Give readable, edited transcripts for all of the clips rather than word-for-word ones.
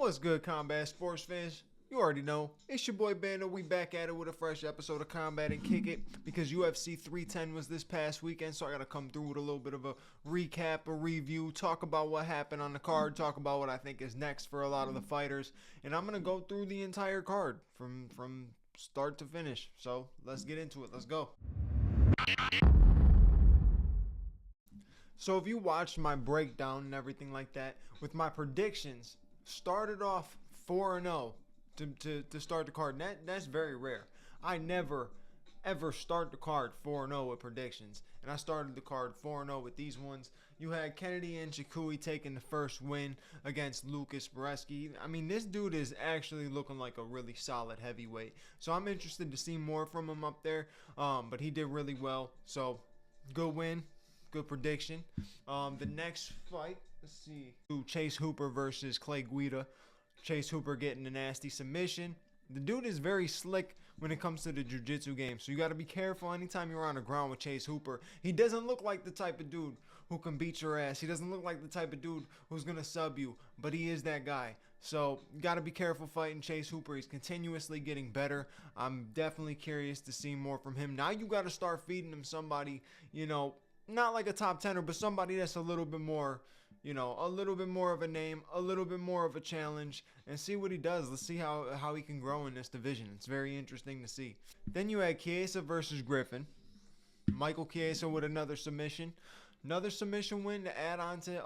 What's good, Combat Sports fans? You already know, it's your boy Bando. We back at it with a fresh episode of Combat and Kick It because UFC 310 was this past weekend, so I gotta come through with a little bit of a recap, a review, talk about what happened on the card, talk about what I think is next for a lot of the fighters, and I'm gonna go through the entire card from start to finish. So let's get into it. Let's go. So if you watched my breakdown and everything like that, with my predictions, started off 4-0 to start the card. That's very rare. I never ever start the card 4-0 with predictions, and I started the card 4-0 with these ones. You had Kennedy and Nzechukwu taking the first win against Lucas Brzeski. I mean, this dude is actually looking like a really solid heavyweight, so I'm interested to see more from him up there. But he did really well, so good win. Good prediction. The next fight, let's see. Chase Hooper versus Clay Guida. Chase Hooper getting a nasty submission. The dude is very slick when it comes to the jiu-jitsu game, so you got to be careful anytime you're on the ground with Chase Hooper. He doesn't look like the type of dude who can beat your ass. He doesn't look like the type of dude who's going to sub you, but he is that guy. So you got to be careful fighting Chase Hooper. He's continuously getting better. I'm definitely curious to see more from him. Now you got to start feeding him somebody, you know, not like a top 10er, but somebody that's a little bit more, you know, a little bit more of a name, a little bit more of a challenge, and see what he does. Let's see how he can grow in this division. It's very interesting to see. Then you had Chiesa versus Griffin. Michael Chiesa with another submission. Another submission win to add on to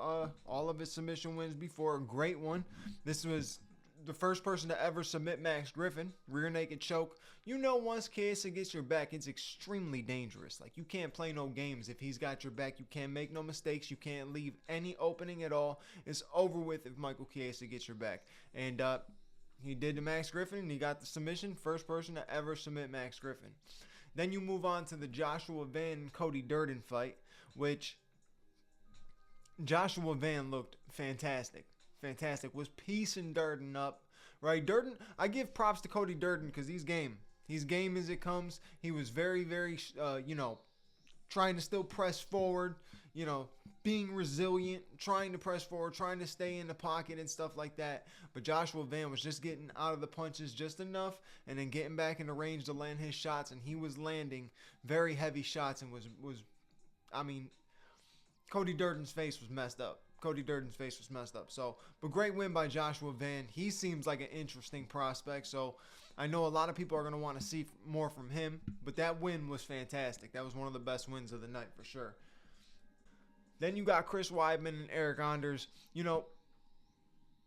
all of his submission wins before. A great one. This was the first person to ever submit Max Griffin. Rear naked choke. You know, once Chiesa gets your back, it's extremely dangerous. Like, you can't play no games if he's got your back. You can't make no mistakes. You can't leave any opening at all. It's over with if Michael Chiesa gets your back. And he did to Max Griffin, and he got the submission. First person to ever submit Max Griffin. Then you move on to the Joshua Van Cody Durden fight, which Joshua Van looked fantastic. Fantastic. Was piecing Durden up, right? Durden, I give props to Cody Durden because he's game. He's game as it comes. He was very, very, you know, trying to still press forward, you know, being resilient, trying to press forward, trying to stay in the pocket and stuff like that. But Joshua Van was just getting out of the punches just enough and then getting back in the range to land his shots, and he was landing very heavy shots and was I mean, Cody Durden's face was messed up. So, but great win by Joshua Van. He seems like an interesting prospect, so I know a lot of people are going to want to see more from him, but that win was fantastic. That was one of the best wins of the night for sure. Then you got Chris Weidman and Eric Anders. You know,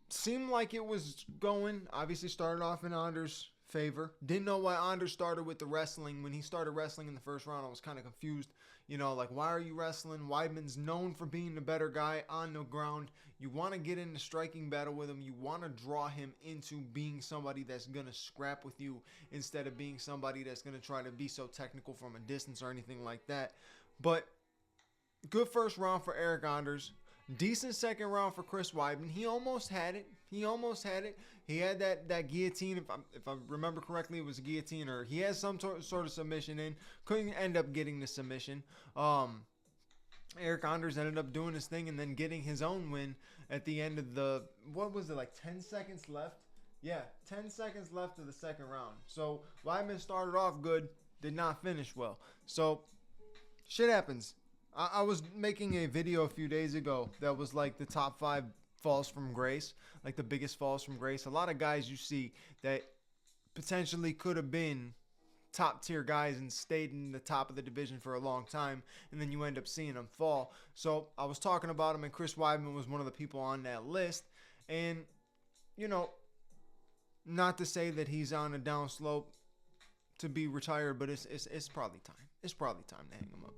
seemed like it was going. Obviously started off in Anders' favor. Didn't know why Anders started with the wrestling. When he started wrestling in the first round, I was kind of confused. You know, like, why are you wrestling? Weidman's known for being the better guy on the ground. You want to get into striking battle with him. You want to draw him into being somebody that's going to scrap with you instead of being somebody that's going to try to be so technical from a distance or anything like that. But good first round for Eric Anders. Decent second round for Chris Weidman. He almost had it. He had that guillotine. If I remember correctly, it was a guillotine, or he has some sort of submission in. Couldn't end up getting the submission. Eric Anders ended up doing his thing and then getting his own win at the end of the, what was it, like 10 seconds left? Yeah, 10 seconds left of the second round. So Weidman started off good, did not finish well. So shit happens. I was making a video a few days ago that was like the top 5 falls from grace, like the biggest falls from grace. A lot of guys you see that potentially could have been top tier guys and stayed in the top of the division for a long time, and then you end up seeing them fall. So I was talking about him, and Chris Weidman was one of the people on that list. And, you know, not to say that he's on a downslope to be retired, but it's probably time. It's probably time to hang him up.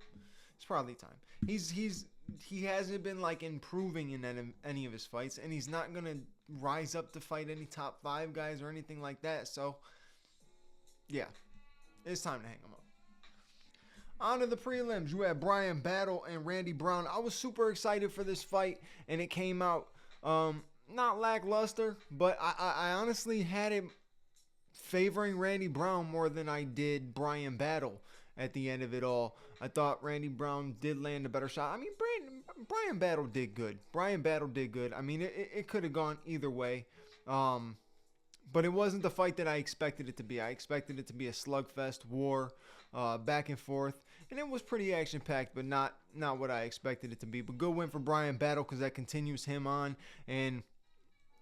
It's probably time. He hasn't been like improving in any of his fights, and he's not gonna rise up to fight any top 5 guys or anything like that. So yeah, it's time to hang him up. On to the prelims. You had Brian Battle and Randy Brown. I was super excited for this fight, and it came out not lackluster, but I honestly had it favoring Randy Brown more than I did Brian Battle at the end of it all. I thought Randy Brown did land a better shot. I mean, Brian Battle did good. I mean, it could have gone either way. Um, but it wasn't the fight that I expected it to be. I expected it to be a slugfest war, back and forth, and it was pretty action packed, but not what I expected it to be. But good win for Bryan Battle because that continues him on. And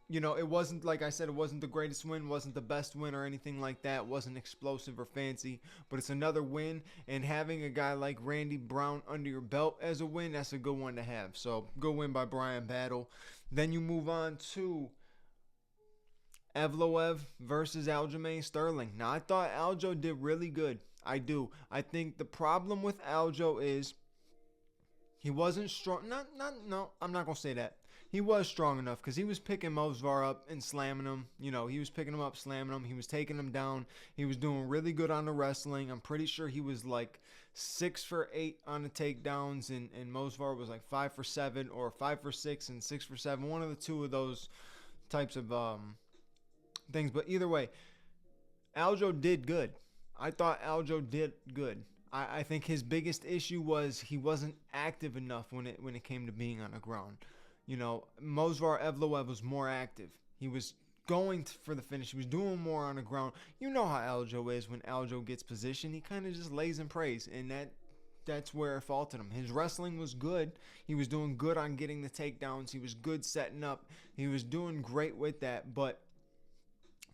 it wasn't, like I said, it wasn't the greatest win, wasn't the best win or anything like that, wasn't explosive or fancy, but it's another win, and having a guy like Randy Brown under your belt as a win, that's a good one to have. So, good win by Bryan Battle. Then you move on to Evloev versus Aljamain Sterling. Now, I thought Aljo did really good. I do. I think the problem with Aljo is he wasn't strong. No, I'm not going to say that. He was strong enough because he was picking Mosvar up and slamming him. He was picking him up, slamming him. He was taking him down. He was doing really good on the wrestling. I'm pretty sure he was like 6 for 8 on the takedowns, and Mosvar was like 5 for 7 or 5 for 6 and 6 for 7. One of the two of those types of things. But either way, Aljo did good. I thought Aljo did good. I think his biggest issue was he wasn't active enough when it came to being on the ground. Mosvar Evloev was more active. He was going for the finish. He was doing more on the ground. You know how Aljo is when Aljo gets position. He kind of just lays in praise, and that's where it faulted him. His wrestling was good. He was doing good on getting the takedowns. He was good setting up. He was doing great with that, but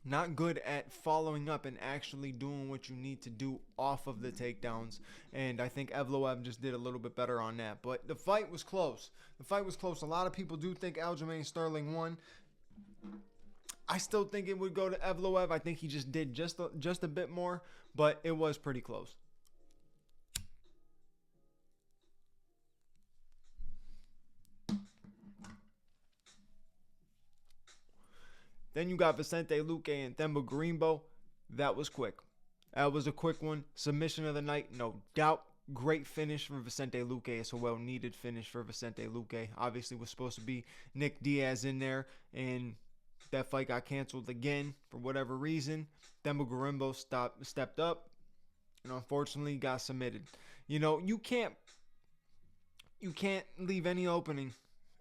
not good at following up and actually doing what you need to do off of the takedowns. And I think Evloev just did a little bit better on that. But the fight was close. A lot of people do think Aljamain Sterling won. I still think it would go to Evloev. I think he just did just a bit more, but it was pretty close. Then you got Vicente Luque and Themba Gorimbo. That was quick. That was a quick one. Submission of the night, no doubt. Great finish for Vicente Luque. It's a well-needed finish for Vicente Luque. Obviously, was supposed to be Nick Diaz in there, and that fight got canceled again for whatever reason. Themba Gorimbo stepped up, and unfortunately got submitted. You can't leave any opening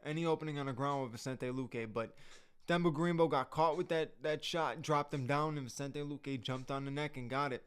on the ground with Vicente Luque, but Themba Gorimbo got caught with that shot, dropped him down, and Vicente Luque jumped on the neck and got it.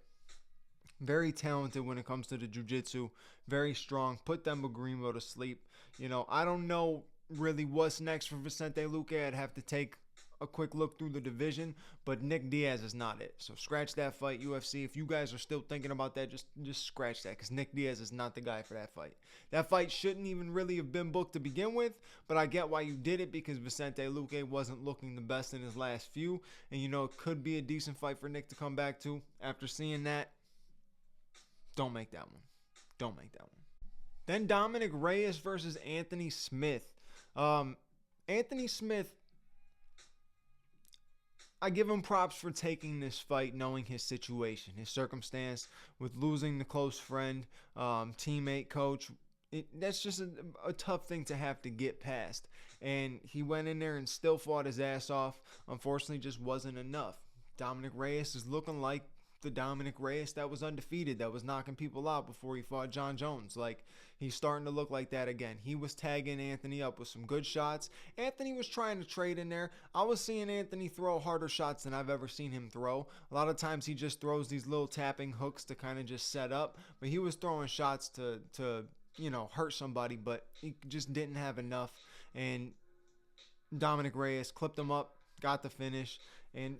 Very talented when it comes to the jiu-jitsu. Very strong. Put Themba Gorimbo to sleep. I don't know really what's next for Vicente Luque. I'd have to take a quick look through the division, but Nick Diaz is not it. So scratch that fight, UFC. If you guys are still thinking about that, just scratch that, because Nick Diaz is not the guy for that fight. That fight shouldn't even really have been booked to begin with, but I get why you did it, because Vicente Luque wasn't looking the best in his last few, and it could be a decent fight for Nick to come back to. After seeing that, don't make that one. Then Dominic Reyes versus Anthony Smith. Anthony Smith, I give him props for taking this fight, knowing his situation, his circumstance with losing the close friend, teammate, coach. That's just a tough thing to have to get past. And he went in there and still fought his ass off. Unfortunately, just wasn't enough. Dominic Reyes is looking like the Dominic Reyes that was undefeated, that was knocking people out before he fought John Jones. He's starting to look like that again. He was tagging Anthony up with some good shots. Anthony was trying to trade in there. I was seeing Anthony throw harder shots than I've ever seen him throw. A lot of times he just throws these little tapping hooks to kind of just set up, but he was throwing shots to hurt somebody, but he just didn't have enough. And Dominic Reyes clipped him up, got the finish, and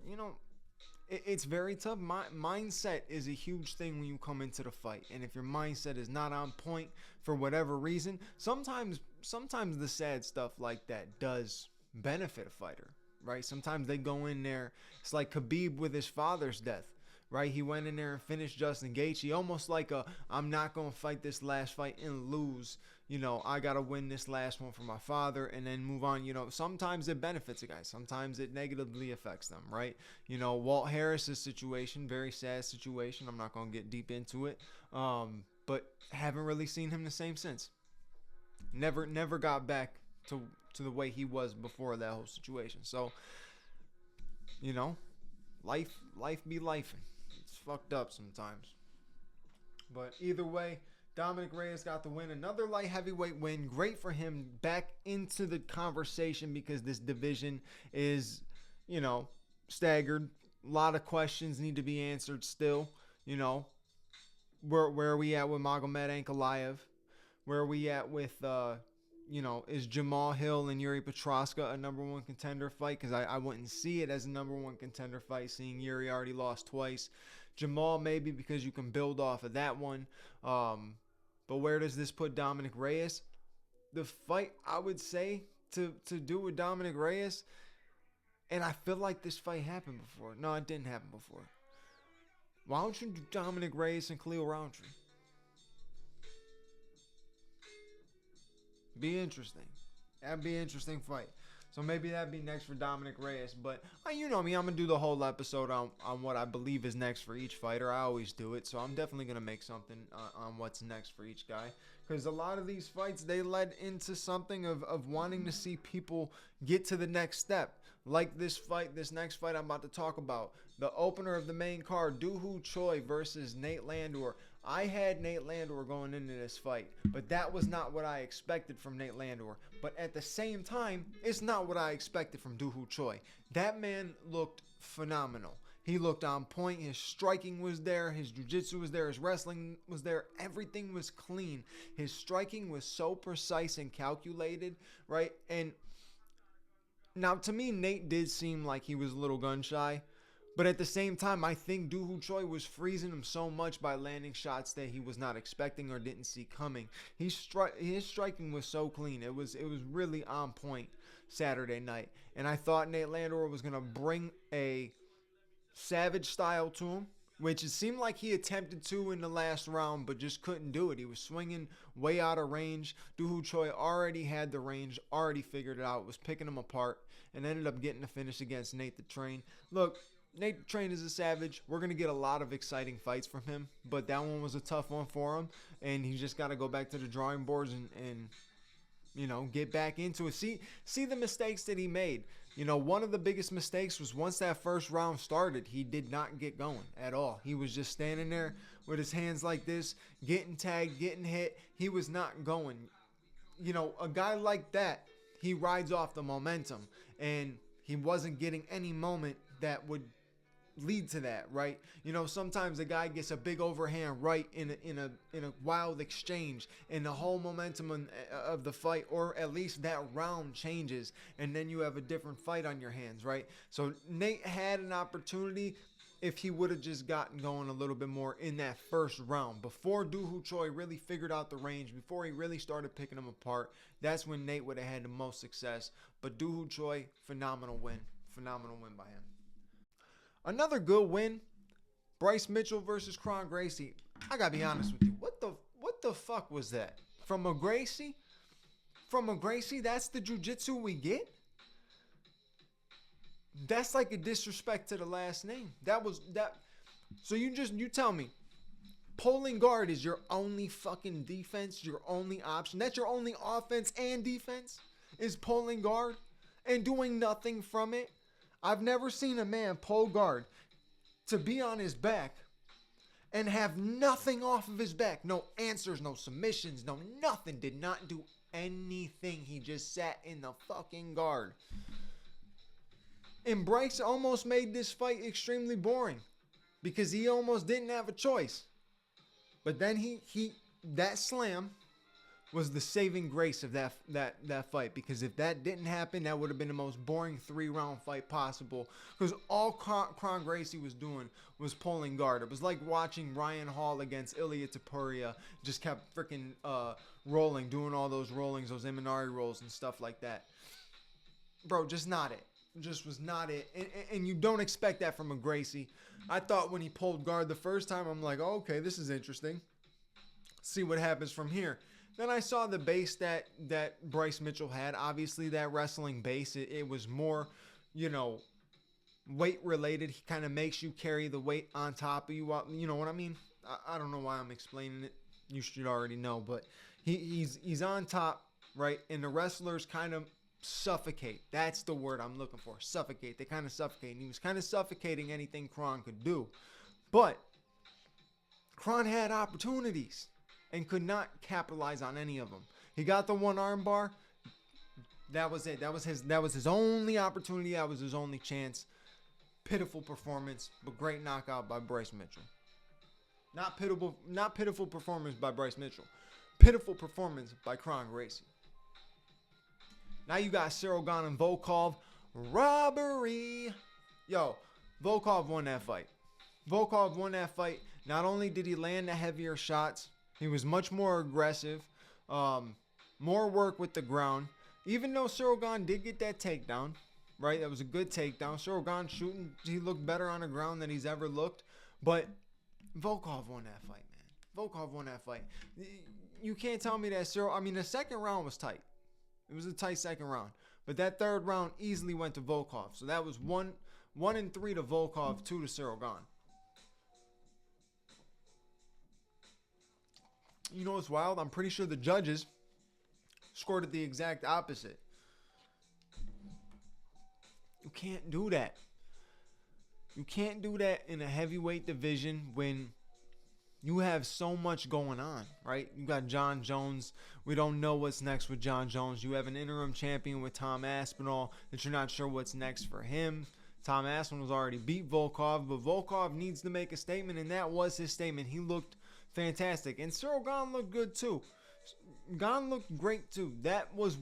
it's very tough. Mindset is a huge thing when you come into the fight. And if your mindset is not on point for whatever reason, sometimes the sad stuff like that does benefit a fighter, right? Sometimes they go in there. It's like Khabib with his father's death, right? He went in there and finished Justin Gaethje, almost like I'm not going to fight this last fight and lose. I got to win this last one for my father and then move on. Sometimes it benefits a guy. Sometimes it negatively affects them, right? Walt Harris's situation, very sad situation. I'm not going to get deep into it. But haven't really seen him the same since. Never got back to the way he was before that whole situation. So, life be lifing. It's fucked up sometimes. But either way, Dominic Reyes got the win. Another light heavyweight win. Great for him, back into the conversation, because this division is you know, staggered. A lot of questions need to be answered still. You know, where are we at with Magomed Ankalaev? Where are we at with is Jamal Hill and Yuri Petroska a number one contender fight? Because I wouldn't see it as a number one contender fight, seeing Yuri already lost twice. Jamal maybe because you can build off of that one. But where does this put Dominic Reyes? The fight I would say to do with Dominic Reyes, and I feel like this fight happened before. No, it didn't happen before. Why don't you do Dominic Reyes and Khalil Roundtree? Be interesting. That'd be an interesting fight. So maybe that'd be next for Dominic Reyes. But you know me, I'm gonna do the whole episode on what I believe is next for each fighter. I always do it, so I'm definitely gonna make something on what's next for each guy. Because a lot of these fights, they led into something of wanting to see people get to the next step. Like this next fight I'm about to talk about. The opener of the main card, Doo Ho Choi versus Nate Landwehr. I had Nate Landwehr going into this fight, but that was not what I expected from Nate Landwehr. But at the same time, it's not what I expected from Doo Ho Choi. That man looked phenomenal. He looked on point. His striking was there. His jiu-jitsu was there. His wrestling was there. Everything was clean. His striking was so precise and calculated, right? And now, to me, Nate did seem like he was a little gun shy. But at the same time, I think Doo Ho Choi was freezing him so much by landing shots that he was not expecting or didn't see coming. His striking was so clean. It was really on point Saturday night. And I thought Nate Landwehr was going to bring a savage style to him, which it seemed like he attempted to in the last round, but just couldn't do it. He was swinging way out of range. Doo Ho Choi already had the range, already figured it out, was picking him apart, and ended up getting the finish against Nate the Train. Look, Nate the Train is a savage. We're going to get a lot of exciting fights from him, but that one was a tough one for him, and he just got to go back to the drawing boards and get back into it. See the mistakes that he made. One of the biggest mistakes was once that first round started, he did not get going at all. He was just standing there with his hands like this, getting tagged, getting hit. He was not going. A guy like that, he rides off the momentum, and he wasn't getting any moment that would lead to that, right? Sometimes a guy gets a big overhand right in a wild exchange, and the whole momentum of the fight, or at least that round, changes, and then you have a different fight on your hands, right? So Nate had an opportunity if he would have just gotten going a little bit more in that first round. Before Doo Ho Choi really figured out the range, before he really started picking them apart, that's when Nate would have had the most success. But Doo Ho Choi, phenomenal win by him. Another good win, Bryce Mitchell versus Kron Gracie. I gotta be honest with you. What the fuck was that? From a Gracie? That's the jiu-jitsu we get? That's like a disrespect to the last name. So you tell me, pulling guard is your only fucking defense, your only option. That's your only offense and defense, is pulling guard and doing nothing from it. I've never seen a man pull guard to be on his back and have nothing off of his back. No answers, no submissions, no nothing. Did not do anything. He just sat in the fucking guard. And Bryce almost made this fight extremely boring because he almost didn't have a choice. But then that slam was the saving grace of that fight, because if that didn't happen, that would have been the most boring 3-round fight possible, because all Kron Gracie was doing was pulling guard. It was like watching Ryan Hall against Ilia Topuria, just kept freaking rolling, doing all those rollings, those Imanari rolls and stuff like that. Bro, just not it. Just was not it. And you don't expect that from a Gracie. I thought when he pulled guard the first time, I'm like, oh, okay, this is interesting. See what happens from here. Then I saw the base that Bryce Mitchell had. Obviously, that wrestling base, it was more, weight related. He kind of makes you carry the weight on top of you. You know what I mean? I don't know why I'm explaining it. You should already know, but he's on top, right? And the wrestlers kind of suffocate. That's the word I'm looking for. Suffocate. They kind of suffocate. And he was kind of suffocating anything Kron could do. But Kron had opportunities and could not capitalize on any of them. He got the one arm bar. That was it. That was his only opportunity. That was his only chance. Pitiful performance, but great knockout by Bryce Mitchell. Not pitiful performance by Bryce Mitchell. Pitiful performance by Kron Gracie. Now you got Cyril Gane and Volkov. Robbery. Yo, Volkov won that fight. Volkov won that fight. Not only did he land the heavier shots, he was much more aggressive. More work with the ground. Even though Cyril Gane did get that takedown, right? That was a good takedown. Cyril Gane shooting, he looked better on the ground than he's ever looked. But Volkov won that fight, man. Volkov won that fight. You can't tell me that Cyril... I mean, the second round was tight. It was a tight second round. But that third round easily went to Volkov. So that was 1-3 to Volkov, 2 to Cyril Gane. You know what's wild? I'm pretty sure the judges scored it the exact opposite. You can't do that. You can't do that in a heavyweight division when you have so much going on, right? You got John Jones. We don't know what's next with John Jones. You have an interim champion with Tom Aspinall that you're not sure what's next for him. Tom Aspinall's already beat Volkov, but Volkov needs to make a statement, and that was his statement. He looked fantastic, and Cyril Gane looked good too. Gane looked great too. That was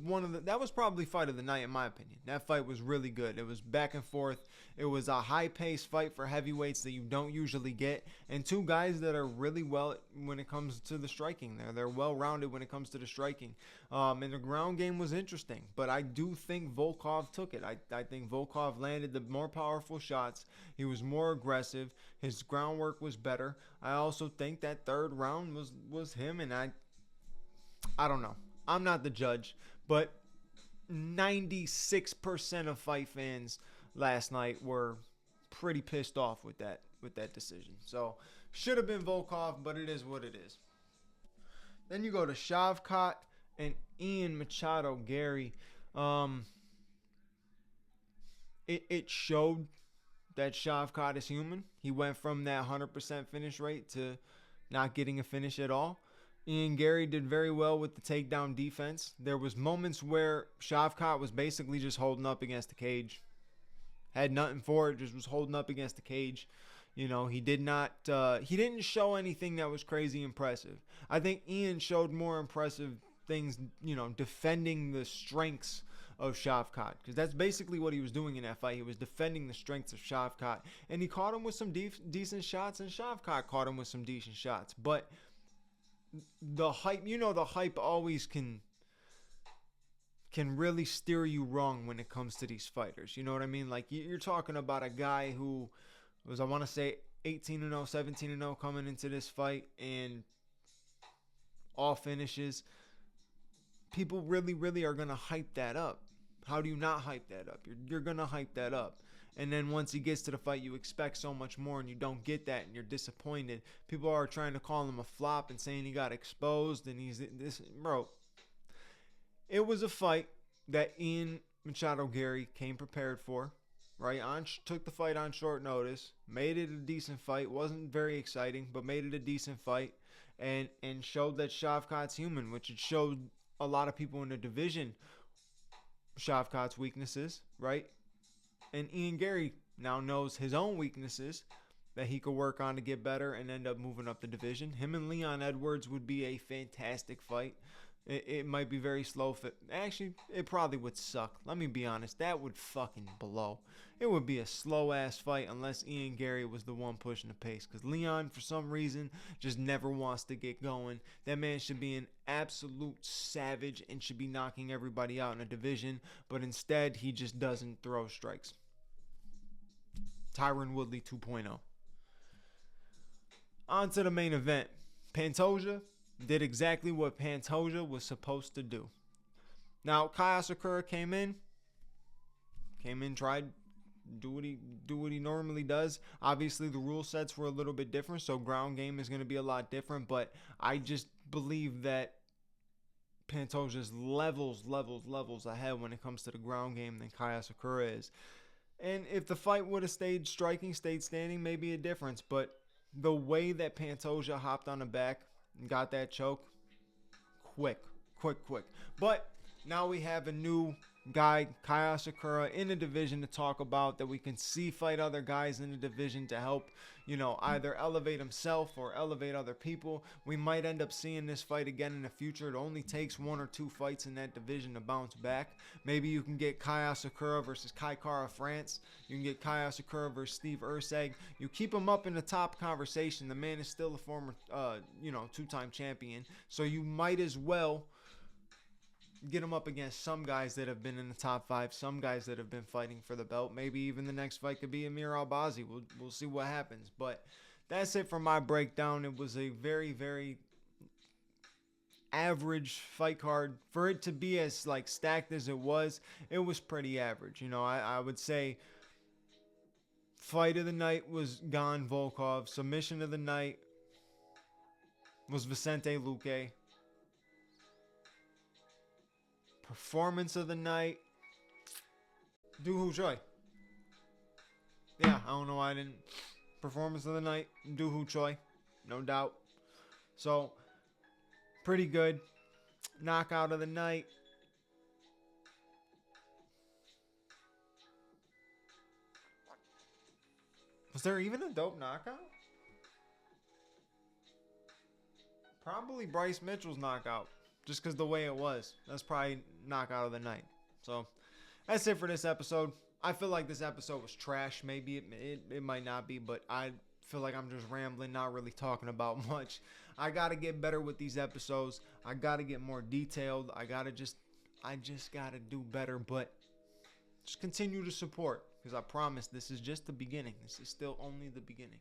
probably fight of the night in my opinion. That fight was really good. It was back and forth. It was a high-paced fight for heavyweights that you don't usually get, and two guys that are really well when it comes to the striking. They're well-rounded when it comes to the striking. And the ground game was interesting, but I do think Volkov took it. I think Volkov landed the more powerful shots. He was more aggressive. His groundwork was better. I also think that third round was him, and I don't know. I'm not the judge, but 96% of fight fans last night were pretty pissed off with that decision. So, should have been Volkov, but it is what it is. Then you go to Shavkat and Ian Machado Gary. It showed that Shavkat is human. He went from that 100% finish rate to not getting a finish at all. Ian Gary did very well with the takedown defense. There was moments where Shavkat was basically just holding up against the cage. Had nothing for it, just was holding up against the cage. You know, he didn't show anything that was crazy impressive. I think Ian showed more impressive things, you know, defending the strengths of Shavkat. Because that's basically what he was doing in that fight. He was defending the strengths of Shavkat. And he caught him with some decent shots, and Shavkat caught him with some decent shots. But the hype always can really steer you wrong when it comes to these fighters. You know what I mean? Like, you're talking about a guy who was, I want to say, 18-0, 17-0 coming into this fight, and all finishes. People really, really are going to hype that up. How do you not hype that up? You're going to hype that up. And then once he gets to the fight, you expect so much more, and you don't get that, and you're disappointed. People are trying to call him a flop and saying he got exposed, and he's this. Bro, it was a fight that Ian Machado Gary came prepared for, right? Took the fight on short notice, made it a decent fight. Wasn't very exciting, but made it a decent fight, and showed that Shavkat's human, which it showed a lot of people in the division Shavkat's weaknesses, right? And Ian Gary now knows his own weaknesses that he could work on to get better and end up moving up the division. Him and Leon Edwards would be a fantastic fight. It might be very slow. Actually, it probably would suck. Let me be honest. That would fucking blow. It would be a slow-ass fight unless Ian Gary was the one pushing the pace. Because Leon, for some reason, just never wants to get going. That man should be an absolute savage and should be knocking everybody out in a division. But instead, he just doesn't throw strikes. Tyron Woodley 2.0. On to the main event. Pantoja did exactly what Pantoja was supposed to do. Now, Kai Asakura came in, tried do what he normally does. Obviously, the rule sets were a little bit different, so ground game is going to be a lot different. But I just believe that Pantoja's levels ahead when it comes to the ground game than Kai Asakura is. And if the fight would have stayed striking, stayed standing, maybe a difference. But the way that Pantoja hopped on the back and got that choke, quick. But now we have a new guy, Kaya Sakura, in the division to talk about, that we can see fight other guys in the division to help, either elevate himself or elevate other people. We might end up seeing this fight again in the future. It only takes 1 or 2 fights in that division to bounce back. Maybe you can get Kaya Sakura versus Kai Kara France. You can get Kaya Sakura versus Steve Ursag. You keep him up in the top conversation. The man is still a former, 2-time champion. So you might as well get him up against some guys that have been in the top 5, some guys that have been fighting for the belt. Maybe even the next fight could be Amir Albazi. We'll see what happens. But that's it for my breakdown. It was a very, very average fight card. For it to be as stacked as it was pretty average. I would say fight of the night was Gan Volkov. Submission of the night was Vicente Luque. Performance of the night, Doo Ho Choi. Yeah, I don't know why I didn't. Performance of the night, Doo Ho Choi, no doubt. So, pretty good. Knockout of the night. Was there even a dope knockout? Probably Bryce Mitchell's knockout. Just because the way it was. That's probably knockout of the night. So, that's it for this episode. I feel like this episode was trash. Maybe it might not be, but I feel like I'm just rambling, not really talking about much. I got to get better with these episodes. I got to get more detailed. I just got to do better, but just continue to support, because I promise this is just the beginning. This is still only the beginning.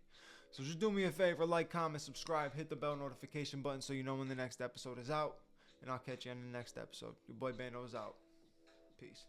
So just do me a favor, like, comment, subscribe, hit the bell notification button so you know when the next episode is out. And I'll catch you on the next episode. Your boy Bando is out. Peace.